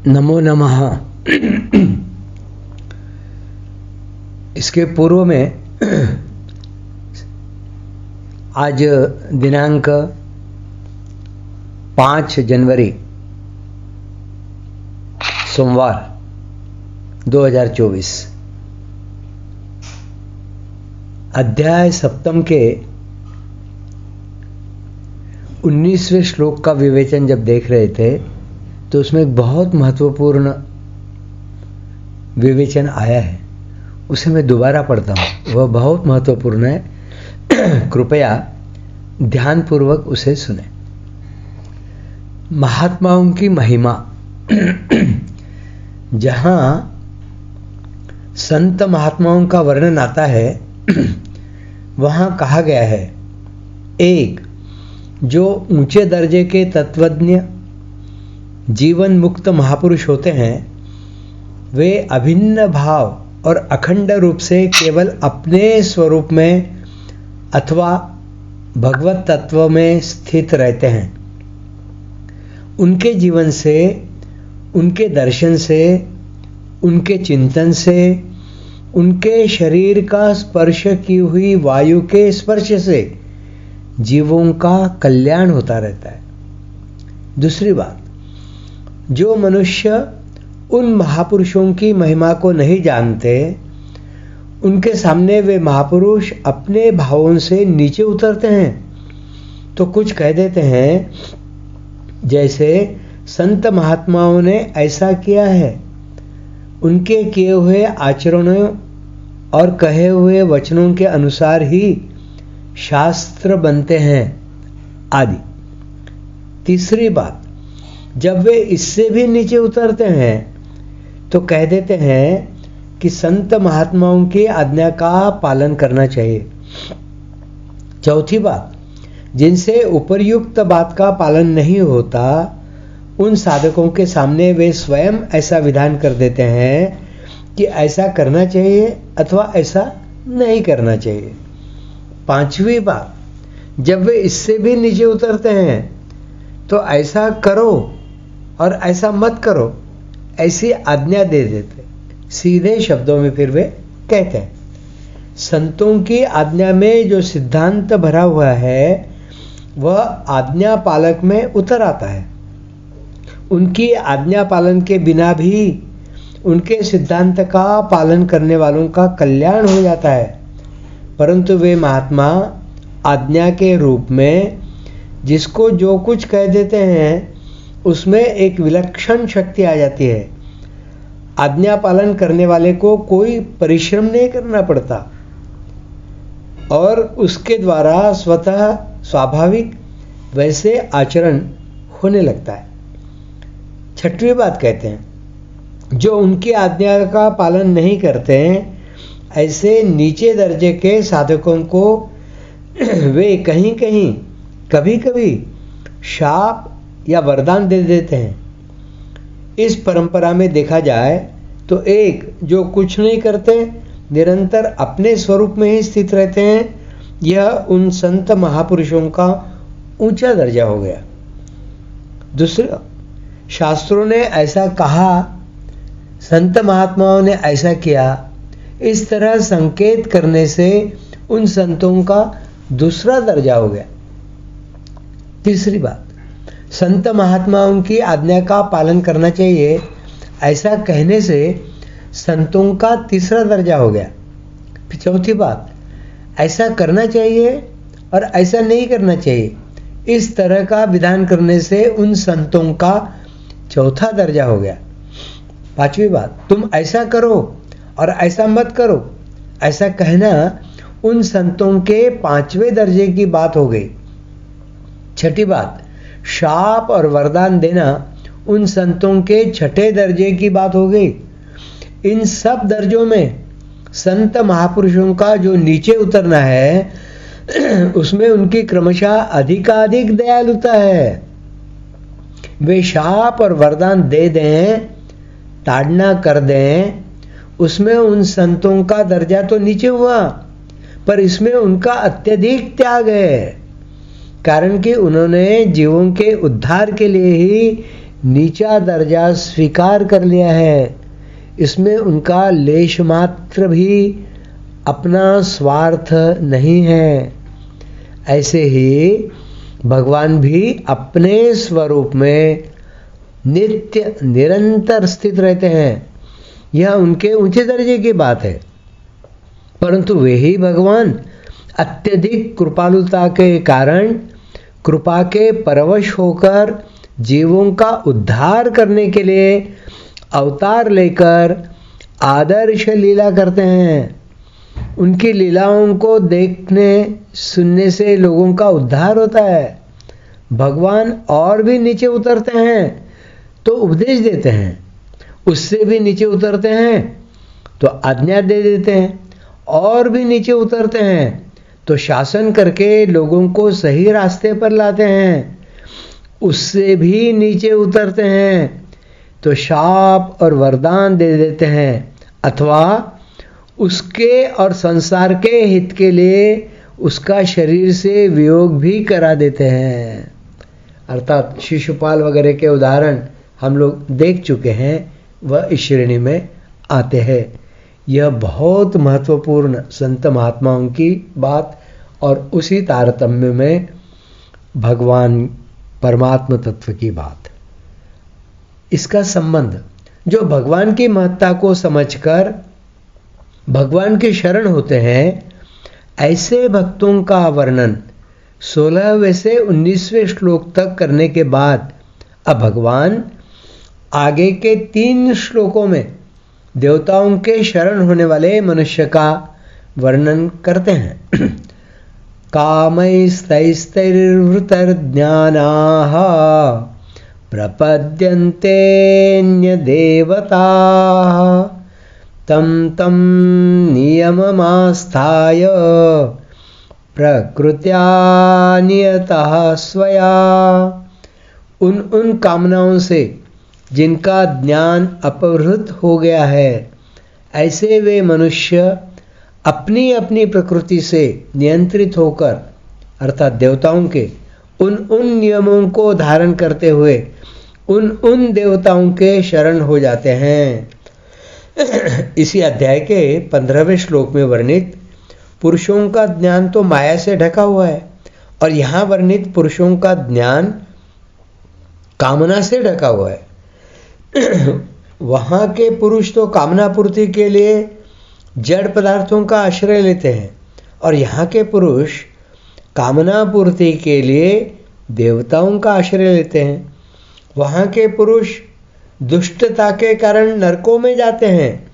नमो नमः। इसके पूर्व में आज दिनांक 5 जनवरी सोमवार 2024 अध्याय सप्तम के 19वें श्लोक का विवेचन जब देख रहे थे तो उसमें एक बहुत महत्वपूर्ण विवेचन आया है, उसे मैं दोबारा पढ़ता हूँ। वह बहुत महत्वपूर्ण है, कृपया ध्यानपूर्वक उसे सुने। महात्माओं की महिमा। जहाँ संत महात्माओं का वर्णन आता है वहाँ कहा गया है, एक जो ऊंचे दर्जे के तत्वज्ञ जीवन मुक्त महापुरुष होते हैं, वे अभिन्न भाव और अखंड रूप से केवल अपने स्वरूप में अथवा भगवत तत्व में स्थित रहते हैं। उनके जीवन से, उनके दर्शन से, उनके चिंतन से, उनके शरीर का स्पर्श की हुई वायु के स्पर्श से जीवों का कल्याण होता रहता है। दूसरी बात, जो मनुष्य उन महापुरुषों की महिमा को नहीं जानते, उनके सामने वे महापुरुष अपने भावों से नीचे उतरते हैं तो कुछ कह देते हैं, जैसे संत महात्माओं ने ऐसा किया है, उनके किए हुए आचरणों और कहे हुए वचनों के अनुसार ही शास्त्र बनते हैं आदि। तीसरी बात, जब वे इससे भी नीचे उतरते हैं तो कह देते हैं कि संत महात्माओं की आज्ञा का पालन करना चाहिए। चौथी बात, जिनसे उपर्युक्त बात का पालन नहीं होता, उन साधकों के सामने वे स्वयं ऐसा विधान कर देते हैं कि ऐसा करना चाहिए अथवा ऐसा नहीं करना चाहिए। पांचवी बात, जब वे इससे भी नीचे उतरते हैं तो ऐसा करो और ऐसा मत करो ऐसी आज्ञा दे देते। सीधे शब्दों में फिर वे कहते हैं, संतों की आज्ञा में जो सिद्धांत भरा हुआ है वह आज्ञा पालक में उतर आता है। उनकी आज्ञा पालन के बिना भी उनके सिद्धांत का पालन करने वालों का कल्याण हो जाता है, परंतु वे महात्मा आज्ञा के रूप में जिसको जो कुछ कह देते हैं उसमें एक विलक्षण शक्ति आ जाती है। आज्ञा पालन करने वाले को कोई परिश्रम नहीं करना पड़ता और उसके द्वारा स्वतः स्वाभाविक वैसे आचरण होने लगता है। छठवीं बात कहते हैं, जो उनकी आज्ञा का पालन नहीं करते हैं, ऐसे नीचे दर्जे के साधकों को वे कहीं कहीं कभी कभी शाप या वरदान दे देते हैं। इस परंपरा में देखा जाए तो एक जो कुछ नहीं करते, निरंतर अपने स्वरूप में ही स्थित रहते हैं, यह उन संत महापुरुषों का ऊंचा दर्जा हो गया। दूसरा, शास्त्रों ने ऐसा कहा, संत महात्माओं ने ऐसा किया, इस तरह संकेत करने से उन संतों का दूसरा दर्जा हो गया। तीसरी बात, संत महात्माओं की आज्ञा का पालन करना चाहिए, ऐसा कहने से संतों का तीसरा दर्जा हो गया। फिर चौथी बात, ऐसा करना चाहिए और ऐसा नहीं करना चाहिए, इस तरह का विधान करने से उन संतों का चौथा दर्जा हो गया। पांचवी बात, तुम ऐसा करो और ऐसा मत करो, ऐसा कहना उन संतों के पांचवें दर्जे की बात हो गई। छठी बात, शाप और वरदान देना उन संतों के छठे दर्जे की बात हो गई। इन सब दर्जों में संत महापुरुषों का जो नीचे उतरना है उसमें उनकी क्रमशः अधिकाधिक दयालुता है। वे शाप और वरदान दे दें, ताड़ना कर दें, उसमें उन संतों का दर्जा तो नीचे हुआ, पर इसमें उनका अत्यधिक त्याग है, कारण कि उन्होंने जीवों के उद्धार के लिए ही नीचा दर्जा स्वीकार कर लिया है। इसमें उनका लेश मात्र भी अपना स्वार्थ नहीं है। ऐसे ही भगवान भी अपने स्वरूप में नित्य निरंतर स्थित रहते हैं। यह उनके ऊंचे दर्जे की बात है। परंतु वे ही भगवान अत्यधिक कृपालुता के कारण कृपा के परवश होकर जीवों का उद्धार करने के लिए अवतार लेकर आदर्श लीला करते हैं। उनकी लीलाओं को देखने सुनने से लोगों का उद्धार होता है। भगवान और भी नीचे उतरते हैं तो उपदेश देते हैं, उससे भी नीचे उतरते हैं तो आज्ञा दे देते हैं, और भी नीचे उतरते हैं तो शासन करके लोगों को सही रास्ते पर लाते हैं, उससे भी नीचे उतरते हैं तो शाप और वरदान दे देते हैं, अथवा उसके और संसार के हित के लिए उसका शरीर से वियोग भी करा देते हैं। अर्थात शिशुपाल वगैरह के उदाहरण हम लोग देख चुके हैं, वह इस श्रेणी में आते हैं। यह बहुत महत्वपूर्ण संत महात्माओं की बात और उसी तारतम्य में भगवान परमात्मा तत्व की बात। इसका संबंध जो भगवान की महत्ता को समझकर भगवान के शरण होते हैं, ऐसे भक्तों का वर्णन 16वें से 19वें श्लोक तक करने के बाद अब भगवान आगे के 3 श्लोकों में देवताओं के शरण होने वाले मनुष्य का वर्णन करते हैं। कामैस्तैस्तैर्वृतर्ज्ञानाः प्रपद्यन्तेऽन्यदेवताः तं तं नियममास्थाय प्रकृत्या नियतः स्वया। उन कामनाओं से जिनका ज्ञान अपहृत हो गया है, ऐसे वे मनुष्य अपनी अपनी प्रकृति से नियंत्रित होकर, अर्थात देवताओं के उन नियमों को धारण करते हुए उन देवताओं के शरण हो जाते हैं। इसी अध्याय के 15वें श्लोक में वर्णित पुरुषों का ज्ञान तो माया से ढका हुआ है, और यहाँ वर्णित पुरुषों का ज्ञान कामना से ढका हुआ है। वहाँ के पुरुष तो कामना पूर्ति के लिए जड़ पदार्थों का आश्रय लेते हैं, और यहाँ के पुरुष कामना पूर्ति के लिए देवताओं का आश्रय लेते हैं। वहाँ के पुरुष दुष्टता के कारण नरकों में जाते हैं,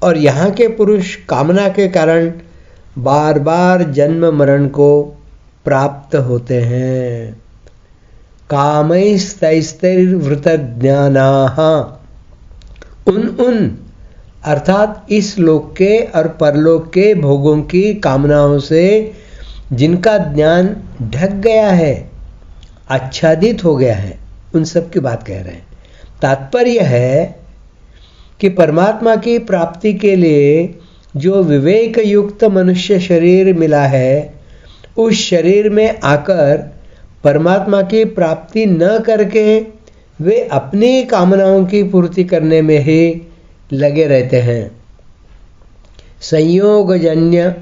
और यहाँ के पुरुष कामना के कारण बार बार जन्म मरण को प्राप्त होते हैं। कामैस्तैस्तैर्वृतज्ञानाः, उन अर्थात इस लोक के और परलोक के भोगों की कामनाओं से जिनका ज्ञान ढक गया है, आच्छादित हो गया है, उन सब की बात कह रहे हैं। तात्पर्य है कि परमात्मा की प्राप्ति के लिए जो विवेक युक्त मनुष्य शरीर मिला है, उस शरीर में आकर परमात्मा की प्राप्ति न करके वे अपनी कामनाओं की पूर्ति करने में ही लगे रहते हैं। संयोगजन्य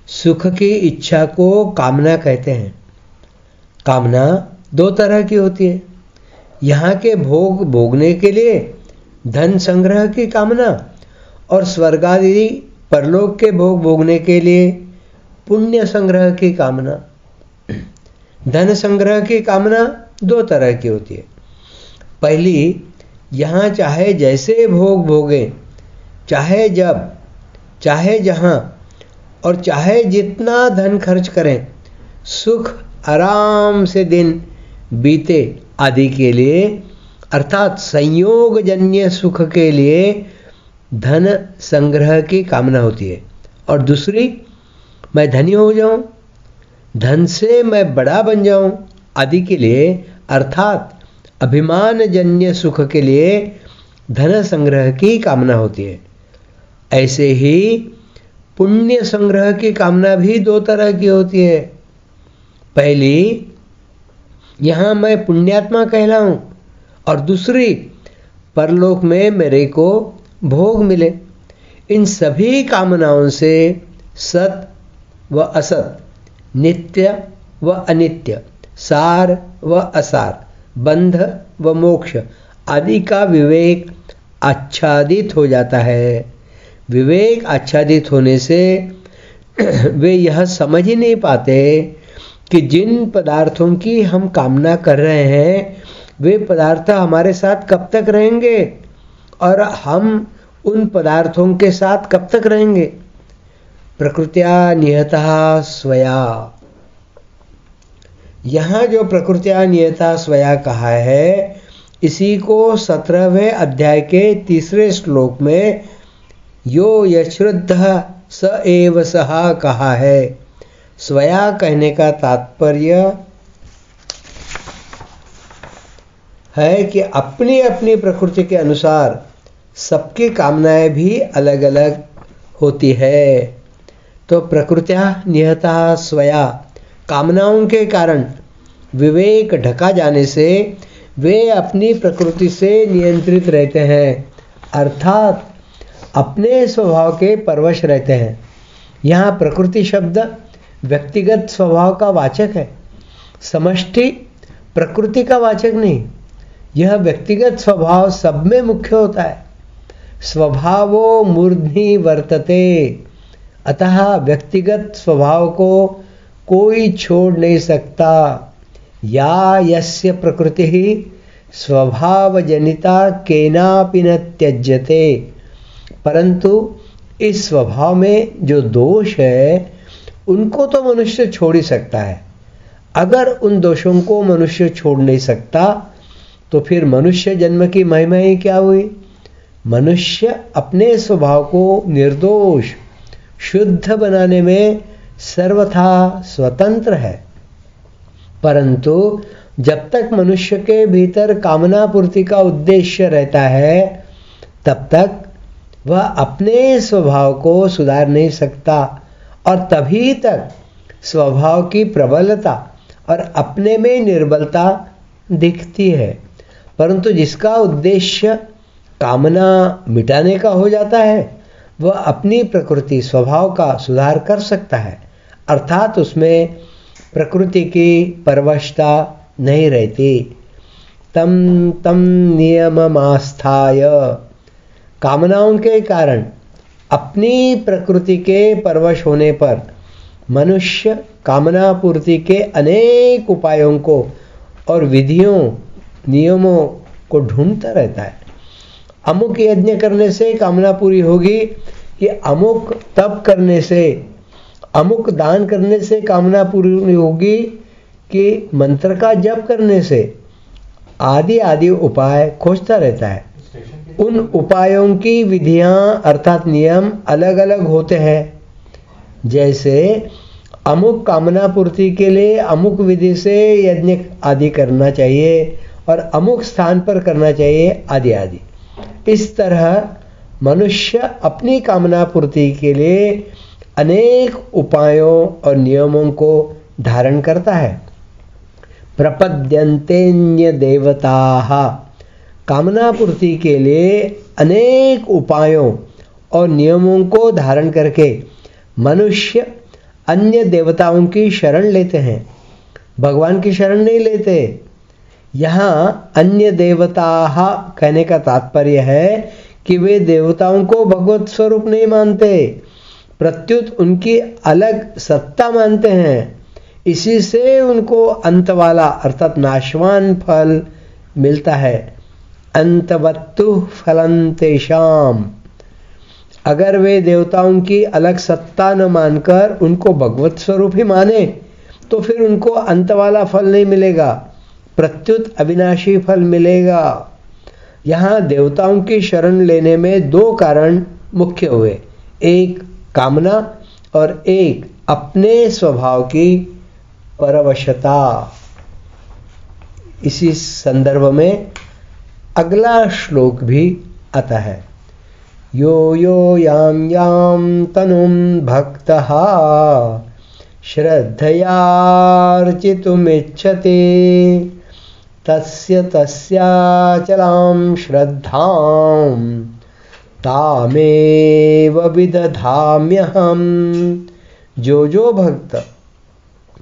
सुख की इच्छा को कामना कहते हैं। कामना 2 तरह की होती है। यहाँ के भोग भोगने के लिए धन संग्रह की कामना, और स्वर्ग आदि परलोक के भोग भोगने के लिए पुण्य संग्रह की कामना। धन संग्रह की कामना 2 तरह की होती है। पहली, यहाँ चाहे जैसे भोग भोगे, चाहे जब, चाहे जहाँ और चाहे जितना धन खर्च करें, सुख आराम से दिन बीते आदि के लिए, अर्थात संयोगजन्य सुख के लिए धन संग्रह की कामना होती है। और दूसरी, मैं धनी हो जाऊं, धन से मैं बड़ा बन जाऊं आदि के लिए, अर्थात अभिमानजन्य सुख के लिए धन संग्रह की कामना होती है। ऐसे ही पुण्य संग्रह की कामना भी 2 तरह की होती है। पहली, यहाँ मैं पुण्यात्मा कहलाऊं और दूसरी परलोक में मेरे को भोग मिले। इन सभी कामनाओं से सत व असत, नित्य व अनित्य, सार व असार, बंध व मोक्ष आदि का विवेक आच्छादित हो जाता है। विवेक आच्छादित होने से वे यह समझ ही नहीं पाते कि जिन पदार्थों की हम कामना कर रहे हैं वे पदार्थ हमारे साथ कब तक रहेंगे और हम उन पदार्थों के साथ कब तक रहेंगे। प्रकृत्या नियतः स्वया, यहाँ जो प्रकृत्या नियतः स्वया कहा है इसी को 17वें अध्याय के 3 श्लोक में यो यश्रुद्धः स एव सः कहा है। स्वया कहने का तात्पर्य है कि अपनी अपनी प्रकृति के अनुसार सबकी कामनाएं भी अलग अलग होती है। तो प्रकृत्या नियतः स्वया, कामनाओं के कारण विवेक ढका जाने से वे अपनी प्रकृति से नियंत्रित रहते हैं, अर्थात अपने स्वभाव के परवश रहते हैं। यहाँ प्रकृति शब्द व्यक्तिगत स्वभाव का वाचक है, समष्टि प्रकृति का वाचक नहीं। यह व्यक्तिगत स्वभाव सब में मुख्य होता है। स्वभावो मूर्ध्नि वर्तते, अतः व्यक्तिगत स्वभाव को कोई छोड़ नहीं सकता। या यस्य प्रकृति स्वभाव जनिता केनापि न त्यज्यते, परंतु इस स्वभाव में जो दोष है उनको तो मनुष्य छोड़ ही सकता है। अगर उन दोषों को मनुष्य छोड़ नहीं सकता तो फिर मनुष्य जन्म की महिमा ही क्या हुई। मनुष्य अपने स्वभाव को निर्दोष शुद्ध बनाने में सर्वथा स्वतंत्र है, परंतु जब तक मनुष्य के भीतर कामना पूर्ति का उद्देश्य रहता है तब तक वह अपने स्वभाव को सुधार नहीं सकता और तभी तक स्वभाव की प्रबलता और अपने में निर्बलता दिखती है। परंतु जिसका उद्देश्य कामना मिटाने का हो जाता है वह अपनी प्रकृति स्वभाव का सुधार कर सकता है, अर्थात उसमें प्रकृति की परवशता नहीं रहती। तम तम नियममास्थाय, कामनाओं के कारण अपनी प्रकृति के परवश होने पर मनुष्य कामना पूर्ति के अनेक उपायों को और विधियों नियमों को ढूंढता रहता है। अमुक यज्ञ करने से कामना पूरी होगी, कि अमुक तप करने से, अमुक दान करने से कामना पूरी होगी, कि मंत्र का जप करने से, आदि आदि उपाय खोजता रहता है। उन उपायों की विधियां अर्थात नियम अलग अलग होते हैं। जैसे अमुक कामना पूर्ति के लिए अमुक विधि से यज्ञ आदि करना चाहिए और अमुक स्थान पर करना चाहिए आदि आदि। इस तरह मनुष्य अपनी कामना पूर्ति के लिए अनेक उपायों और नियमों को धारण करता है। प्रपद्यन्तेन्य देवताः, कामना पूर्ति के लिए अनेक उपायों और नियमों को धारण करके मनुष्य अन्य देवताओं की शरण लेते हैं, भगवान की शरण नहीं लेते। यहाँ अन्य देवताः कहने का तात्पर्य है कि वे देवताओं को भगवत स्वरूप नहीं मानते, प्रत्युत उनकी अलग सत्ता मानते हैं। इसी से उनको अंत वाला अर्थात नाशवान फल मिलता है। अंतवत्तु फलं तेषाम, अगर वे देवताओं की अलग सत्ता न मानकर उनको भगवत स्वरूप ही माने तो फिर उनको अंत वाला फल नहीं मिलेगा, प्रत्युत अविनाशी फल मिलेगा। यहाँ देवताओं की शरण लेने में दो कारण मुख्य हुए, एक कामना और एक अपने स्वभाव की परवशता। इसी संदर्भ में अगला श्लोक भी आता है। यो यो यां यां तनुं भक्तः श्रद्धयार्चितुमिच्छति तस्य तस्याचलां श्रद्धां तामेव विदधाम्यहम्। जो भक्त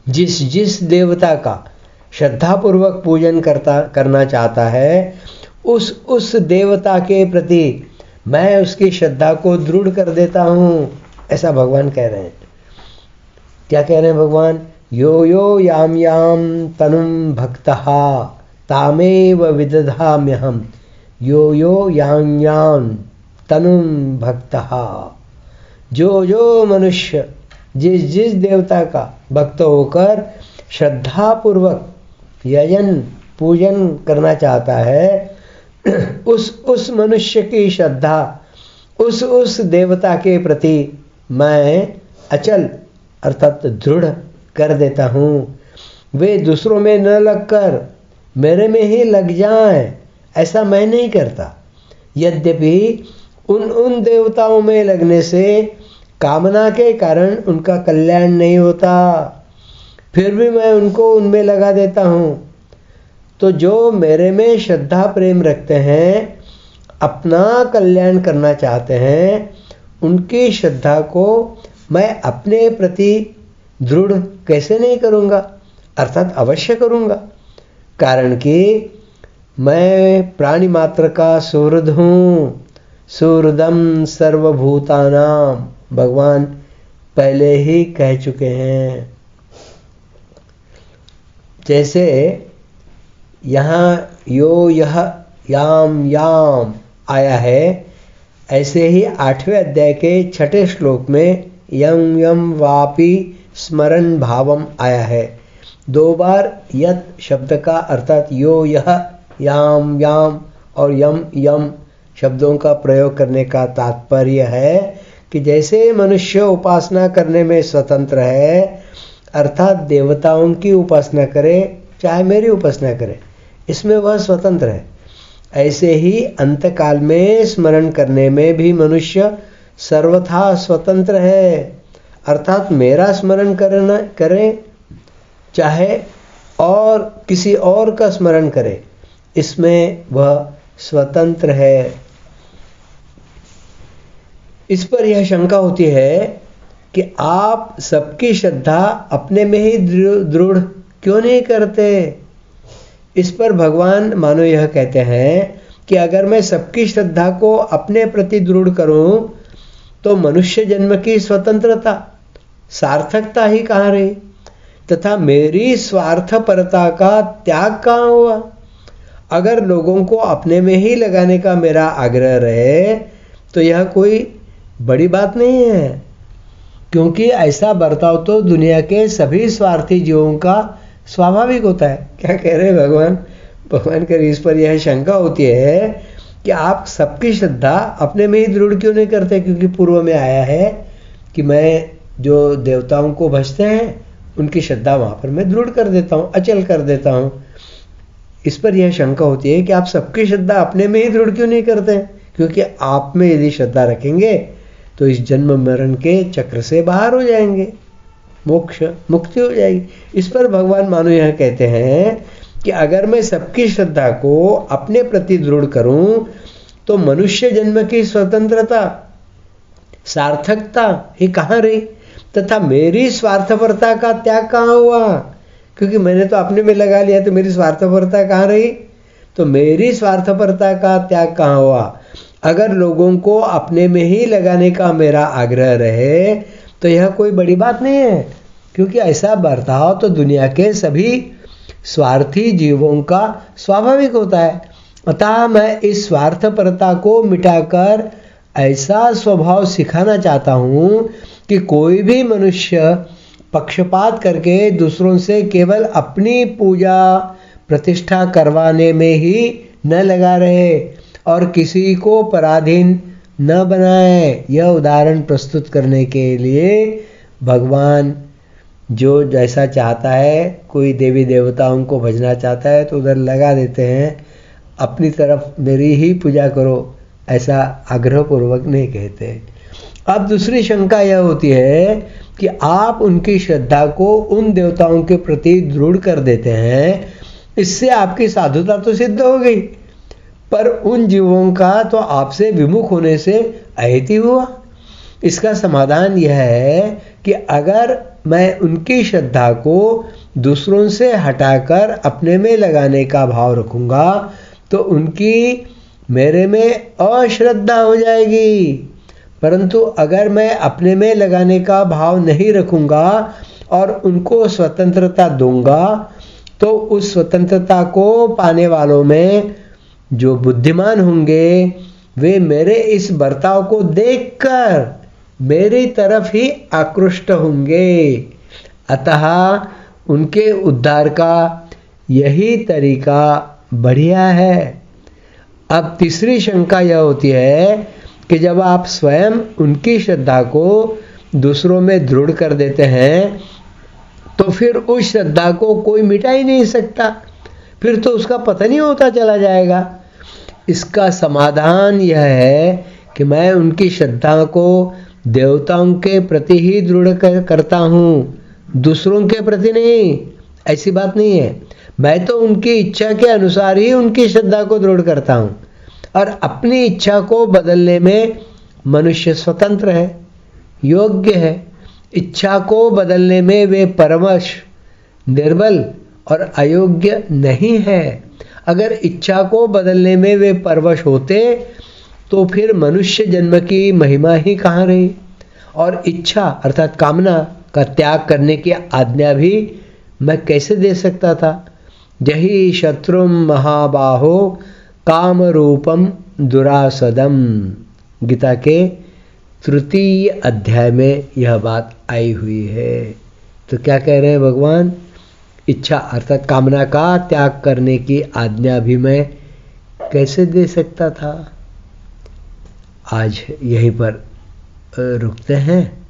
जिस देवता का श्रद्धापूर्वक पूजन करना चाहता है, उस देवता के प्रति मैं उसकी श्रद्धा को दृढ़ कर देता हूँ, ऐसा भगवान कह रहे हैं। क्या कह रहे हैं भगवान? यो यो याम याम तनुम भक्तः तामेव विदधाम्यहम्। यो यो याम याम तनुम भक्तः। जो मनुष्य जिस देवता का भक्त होकर श्रद्धापूर्वक यजन पूजन करना चाहता है, उस मनुष्य की श्रद्धा उस देवता के प्रति मैं अचल अर्थात दृढ़ कर देता हूँ। वे दूसरों में न लगकर मेरे में ही लग जाएं, ऐसा मैं नहीं करता। यद्यपि उन देवताओं में लगने से कामना के कारण उनका कल्याण नहीं होता, फिर भी मैं उनको उनमें लगा देता हूँ। तो जो मेरे में श्रद्धा प्रेम रखते हैं, अपना कल्याण करना चाहते हैं, उनकी श्रद्धा को मैं अपने प्रति दृढ़ कैसे नहीं करूँगा? अर्थात अवश्य करूँगा, कारण कि मैं प्राणी मात्र का सुहृद हूँ। सुहृदम सर्वभूतानां, भगवान पहले ही कह चुके हैं। जैसे यहाँ यो यह याम याम आया है, ऐसे ही 8वें अध्याय के 6ठे श्लोक में यम यम वापि स्मरण भावम आया है। 2 बार यत शब्द का अर्थात यो यह याम याम और यम यम शब्दों का प्रयोग करने का तात्पर्य है कि जैसे मनुष्य उपासना करने में स्वतंत्र है, अर्थात देवताओं की उपासना करे चाहे मेरी उपासना करे, इसमें वह स्वतंत्र है, ऐसे ही अंतकाल में स्मरण करने में भी मनुष्य सर्वथा स्वतंत्र है। अर्थात मेरा स्मरण करे चाहे और किसी और का स्मरण करे, इसमें वह स्वतंत्र है। इस पर यह शंका होती है कि आप सबकी श्रद्धा अपने में ही दृढ़ क्यों नहीं करते? इस पर भगवान मानो यह कहते हैं कि अगर मैं सबकी श्रद्धा को अपने प्रति दृढ़ करूं, तो मनुष्य जन्म की स्वतंत्रता सार्थकता ही कहाँ रही, तथा मेरी स्वार्थपरता का त्याग कहाँ हुआ? अगर लोगों को अपने में ही लगाने का मेरा आग्रह रहे, तो यह कोई बड़ी बात नहीं है, क्योंकि ऐसा बर्ताव तो दुनिया के सभी स्वार्थी जीवों का स्वाभाविक होता है। क्या कह रहे हैं भगवान? भगवान के इस पर यह शंका होती है कि आप सबकी श्रद्धा अपने में ही दृढ़ क्यों नहीं करते? क्योंकि पूर्व में आया है कि मैं जो देवताओं को भजते हैं उनकी श्रद्धा वहाँ पर मैं दृढ़ कर देता हूँ, अचल कर देता हूँ। इस पर यह शंका होती है कि आप सबकी श्रद्धा अपने में ही दृढ़ क्यों नहीं करते? क्योंकि आप में यदि श्रद्धा रखेंगे तो इस जन्म मरण के चक्र से बाहर हो जाएंगे, मोक्ष मुक्ति हो जाएगी। इस पर भगवान मानो यह कहते हैं कि अगर मैं सबकी श्रद्धा को अपने प्रति दृढ़ करूं, तो मनुष्य जन्म की स्वतंत्रता सार्थकता ही कहाँ रही, तथा मेरी स्वार्थपरता का त्याग कहाँ हुआ? क्योंकि मैंने तो अपने में लगा लिया, तो मेरी स्वार्थपरता कहाँ रही? तो मेरी स्वार्थपरता का त्याग कहाँ हुआ? अगर लोगों को अपने में ही लगाने का मेरा आग्रह रहे, तो यह कोई बड़ी बात नहीं है, क्योंकि ऐसा बर्ताव तो दुनिया के सभी स्वार्थी जीवों का स्वाभाविक होता है। अतः मैं इस स्वार्थपरता को मिटाकर ऐसा स्वभाव सिखाना चाहता हूँ कि कोई भी मनुष्य पक्षपात करके दूसरों से केवल अपनी पूजा प्रतिष्ठा करवाने में ही न लगा रहे और किसी को पराधीन न बनाए। यह उदाहरण प्रस्तुत करने के लिए भगवान जो जैसा चाहता है, कोई देवी देवताओं को भजना चाहता है तो उधर लगा देते हैं, अपनी तरफ मेरी ही पूजा करो, ऐसा आग्रहपूर्वक नहीं कहते। अब दूसरी शंका यह होती है कि आप उनकी श्रद्धा को उन देवताओं के प्रति दृढ़ कर देते हैं इससे आपकी साधुता तो सिद्ध हो गई, पर उन जीवों का तो आपसे विमुख होने से अहित ही हुआ। इसका समाधान यह है कि अगर मैं उनकी श्रद्धा को दूसरों से हटाकर अपने में लगाने का भाव रखूंगा तो उनकी मेरे में अश्रद्धा हो जाएगी। परंतु अगर मैं अपने में लगाने का भाव नहीं रखूंगा और उनको स्वतंत्रता दूंगा तो उस स्वतंत्रता को पाने वालों में जो बुद्धिमान होंगे वे मेरे इस बर्ताव को देखकर मेरी तरफ ही आकृष्ट होंगे। अतः उनके उद्धार का यही तरीका बढ़िया है। अब तीसरी शंका यह होती है कि जब आप स्वयं उनकी श्रद्धा को दूसरों में दृढ़ कर देते हैं तो फिर उस श्रद्धा को कोई मिटा ही नहीं सकता, फिर तो उसका पतन ही होता चला जाएगा। इसका समाधान यह है कि मैं उनकी श्रद्धा को देवताओं के प्रति ही दृढ़ करता हूँ, दूसरों के प्रति नहीं। ऐसी बात नहीं है, मैं तो उनकी इच्छा के अनुसार ही उनकी श्रद्धा को दृढ़ करता हूँ। और अपनी इच्छा को बदलने में मनुष्य स्वतंत्र है, योग्य है। इच्छा को बदलने में वे परमश, निर्बल और अयोग्य नहीं है। अगर इच्छा को बदलने में वे परवश होते तो फिर मनुष्य जन्म की महिमा ही कहाँ रही। और इच्छा अर्थात कामना का त्याग करने की आज्ञा भी मैं कैसे दे सकता था। जहि शत्रुम महाबाहो काम रूपम दुरासदम, गीता के तृतीय अध्याय में यह बात आई हुई है। तो क्या कह रहे हैं भगवान, इच्छा अर्थात कामना का त्याग करने की आज्ञा भी मैं कैसे दे सकता था। आज यहीं पर रुकते हैं।